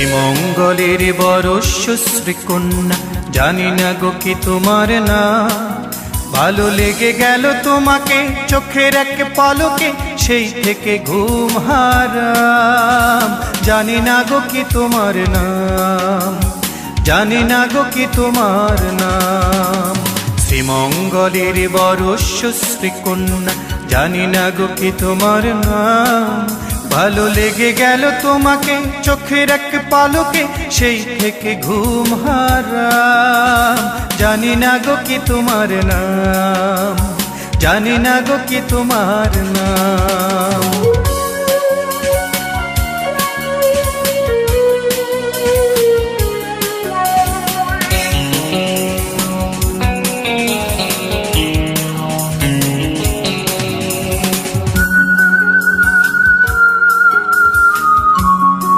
শ্রীমঙ্গলের বরস্য শ্রীকন্যা, জানি না গো কি তোমার নাম। ভালো লেগে গেল তোমাকে চোখের এক পলকে, সেই থেকে ঘুম হারাম। জানি না গো কি তোমার নাম, জানি না গো কি তোমার নাম। শ্রীমঙ্গলের বরস্য শ্রীকন্যা, জানি না গো কি তোমার নাম। ভালো লেগে গেল তোমাকে চোখের এক পলকে, সেই থেকে ঘুম হারাম। জানি না গো কি তোমার নাম, জানি না গো কি তোমার নাম।